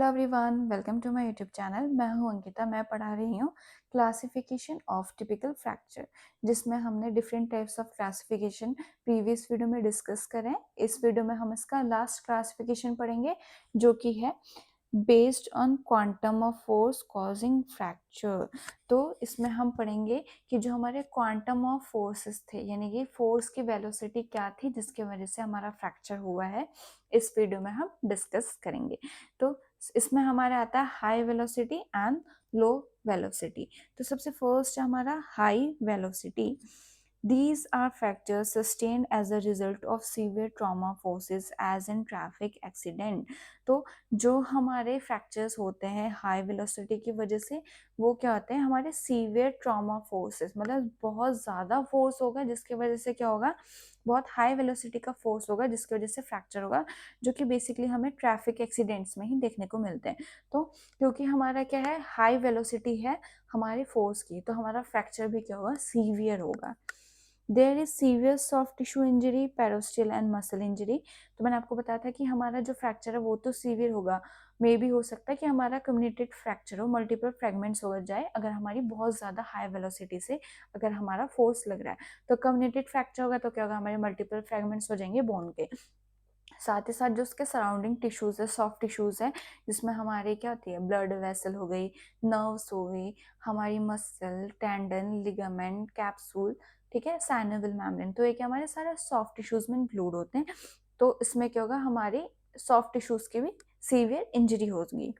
Hello everyone, welcome to my YouTube channel. मैं हूं अंकिता। मैं पढ़ा रही हूं क्लासिफिकेशन ऑफ टिपिकल फ्रैक्चर, जिसमें हमने different types of classification previous video में डिस्कस करें। इस वीडियो में हम इसका लास्ट क्लासिफिकेशन पढ़ेंगे, जो कि है based on quantum of force causing fracture. तो इसमें हम पढ़ेंगे कि जो हमारे क्वांटम ऑफ फोर्सेस थे, यानी कि फोर्स की वेलोसिटी क्या थी जिसकी वजह से हमारा फ्रैक्चर हुआ है, इस वीडियो में हम डिस्कस करेंगे। तो इसमें हमारा आता है high velocity and low velocity. तो सबसे फर्स्ट है हमारा high velocity. These are fractures sustained as a result of severe trauma forces as in traffic accident। तो जो हमारे फ्रैक्चर्स होते हैं हाई वेलोसिटी की वजह से, वो क्या होते हैं, हमारे सीवियर ट्रॉमा फोर्सेस, मतलब बहुत ज़्यादा फोर्स होगा जिसकी वजह से क्या होगा, बहुत हाई वेलोसिटी का फोर्स होगा जिसकी वजह से फ्रैक्चर होगा, जो कि बेसिकली हमें ट्रैफिक एक्सीडेंट्स में ही देखने को मिलते हैं। तो क्योंकि हमारा क्या है, हाई वेलोसिटी है हमारी फोर्स की, तो हमारा फ्रैक्चर भी क्या होगा, सीवियर होगा। There is severe soft tissue injury, periosteal and muscle injury. तो मैंने आपको बताया था कि हमारा जो फ्रैक्चर है वो तो सीवियर होगा, मे भी हो सकता है कि हमारा कम्युनिकेटेड फ्रैक्चर हो, मल्टीपल फ्रेगमेंट्स हो जाए अगर हमारी बहुत ज़्यादा हाई वेलोसिटी से अगर हमारा फोर्स लग रहा है। तो कम्युनिकेटेड फ्रैक्चर होगा तो क्या होगा, हमारे मल्टीपल फ्रेगमेंट्स हो जाएंगे बोन के। साथ ही साथ जो उसके सराउंडिंग टिश्यूज है, सॉफ्ट टिश्यूज है, जिसमें हमारे क्या होती है, ब्लड वेसल हो गई, नर्व्स हो गई, हमारी मसल, टेंडन, लिगामेंट, कैप्सूल, ठीक है, साइनोवियल मेम्ब्रेन। तो ये क्या हमारे सारे सॉफ्ट टिश्यूज में इंक्लूड होते हैं। तो इसमें क्या होगा, हमारी सॉफ्ट टिश्यूज की भी सीवियर इंजरी होगी।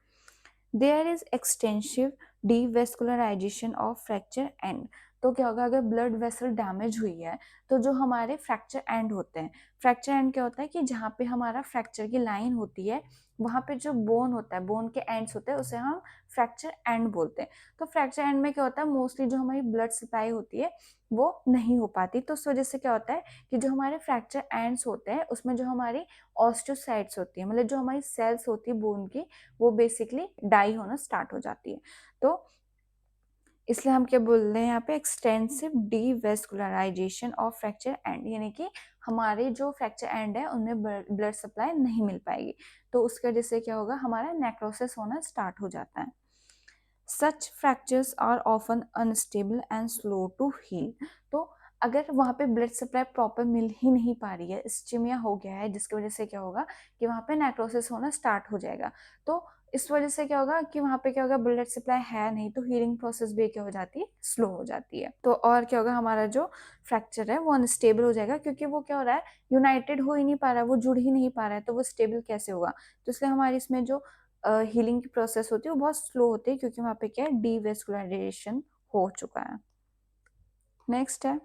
There is extensive devascularization of fracture end. तो क्या होगा, अगर ब्लड वेसल डैमेज हुई है तो जो हमारे फ्रैक्चर एंड होते हैं, फ्रैक्चर एंड क्या होता है कि जहाँ पे हमारा फ्रैक्चर की लाइन होती है वहाँ पे जो बोन होता है, बोन के एंड्स होते हैं, उसे हम फ्रैक्चर एंड बोलते हैं। तो फ्रैक्चर एंड में क्या होता है, मोस्टली जो हमारी ब्लड सप्लाई होती है वो नहीं हो पाती। तो उस वजह से क्या होता है कि जो हमारे फ्रैक्चर एंड्स होते हैं उसमें जो हमारी ऑस्टियोसाइट्स होती है, मतलब जो हमारी सेल्स होती है बोन की, वो बेसिकली डाई होना स्टार्ट हो जाती है। तो इसलिए हम क्या बोल रहे हैं यहाँ पे, extensive devascularization of fracture and, यानी कि हमारे जो फ्रैक्चर एंड है उनमें ब्लड सप्लाई नहीं मिल पाएगी। तो उसकी वजह से क्या होगा, हमारा नेक्रोसिस होना स्टार्ट हो जाता है। Such fractures are often unstable and slow to heal. तो अगर वहाँ पे ब्लड सप्लाई प्रॉपर मिल ही नहीं पा रही है, इस्चीमिया हो गया है, जिसकी वजह से क्या होगा कि वहाँ पे नेक्रोसिस होना स्टार्ट हो जाएगा। तो इस वजह से क्या होगा कि वहाँ पे क्या होगा, ब्लड सप्लाई है नहीं, तो हीलिंग प्रोसेस भी क्या हो जाती है, स्लो हो जाती है। तो और क्या होगा, हमारा जो फ्रैक्चर है वो अनस्टेबल हो जाएगा, क्योंकि वो क्या हो रहा है, यूनाइटेड हो ही नहीं पा रहा है, वो जुड़ ही नहीं पा रहा है, तो वो स्टेबल कैसे होगा। तो इसलिए हमारी इसमें जो हीलिंग की प्रोसेस होती है वो बहुत स्लो होती है, क्योंकि वहाँ पे क्या है, डीवेस्कुलराइजेशन हो चुका है। नेक्स्ट है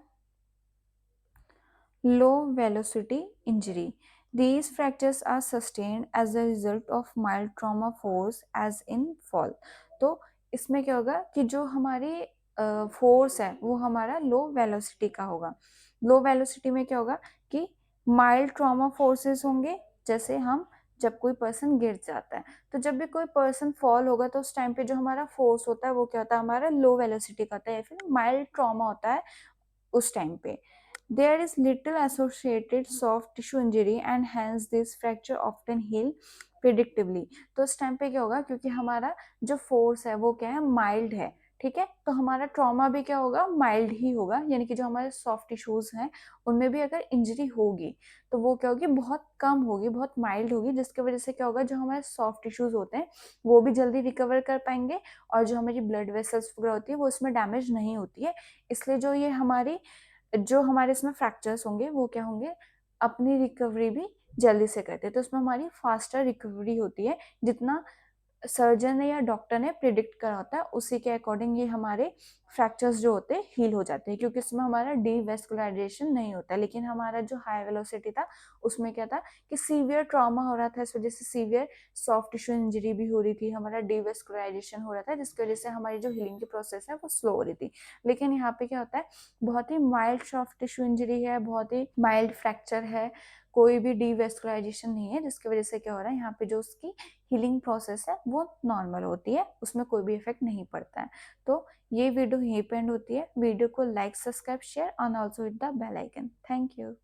low velocity injury. These fractures are sustained as a result of mild trauma force as in fall। तो इसमें क्या होगा कि जो हमारी फोर्स है वो हमारा लो वेलोसिटी का होगा। लो वेलोसिटी में क्या होगा कि माइल्ड ट्रॉमा फोर्सेस होंगे, जैसे हम जब कोई पर्सन गिर जाता है, तो जब भी कोई पर्सन फॉल होगा तो उस टाइम पे जो हमारा फोर्स होता है वो क्या होता है, हमारा लो वेलोसिटी का होता है, या फिर माइल्ड ट्रॉमा होता है उस टाइम पे। There is little associated soft tissue injury and hence this fracture often heal predictably। तो इस टाइम पे क्या होगा, क्योंकि हमारा जो फोर्स है वो क्या है, माइल्ड है, ठीक है, तो हमारा ट्रॉमा भी क्या होगा, माइल्ड ही होगा, यानी कि जो हमारे सॉफ्ट टिश्यूज हैं उनमें भी अगर इंजरी होगी तो वो क्या होगी, बहुत कम होगी, बहुत माइल्ड होगी, जिसकी वजह से क्या होगा, जो हमारे सॉफ्ट टिश्यूज होते हैं वो भी जल्दी रिकवर कर पाएंगे, और जो हमारी ब्लड वेसल्स वगैरह होती है वो उसमें डैमेज नहीं होती है। इसलिए जो हमारे इसमें फ्रैक्चर्स होंगे वो क्या होंगे, अपनी रिकवरी भी जल्दी से करते हैं। तो उसमें हमारी फास्टर रिकवरी होती है, जितना सर्जन ने या डॉक्टर ने प्रिडिक्ट करा होता है उसी के अकॉर्डिंग ये हमारे फ्रैक्चर्स जो होते हैं हील हो जाते हैं, क्योंकि इसमें हमारा डीवेस्कुलराइजेशन नहीं होता। लेकिन हमारा जो हाई वेलोसिटी था उसमें क्या था कि सीवियर ट्रॉमा हो रहा था, इस वजह से सीवियर सॉफ्ट टिश्यू इंजरी भी हो रही थी, हमारा डीवेस्कुलराइजेशन हो रहा था, जिसकी वजह से हमारी जो हीलिंग की प्रोसेस है वो स्लो हो रही थी। लेकिन यहाँ पे क्या होता है, बहुत ही माइल्ड सॉफ्ट टिश्यू इंजरी है, बहुत ही माइल्ड फ्रैक्चर है, कोई भी डीवेस्कुलराइजेशन नहीं है, जिसकी वजह से क्या हो रहा है, यहाँ पे जो उसकी हीलिंग प्रोसेस है वो नॉर्मल होती है, उसमें कोई भी इफेक्ट नहीं पड़ता है। तो ये वीडियो यहीं पे एंड होती है। वीडियो को like, subscribe, share and also hit the bell icon. Thank you.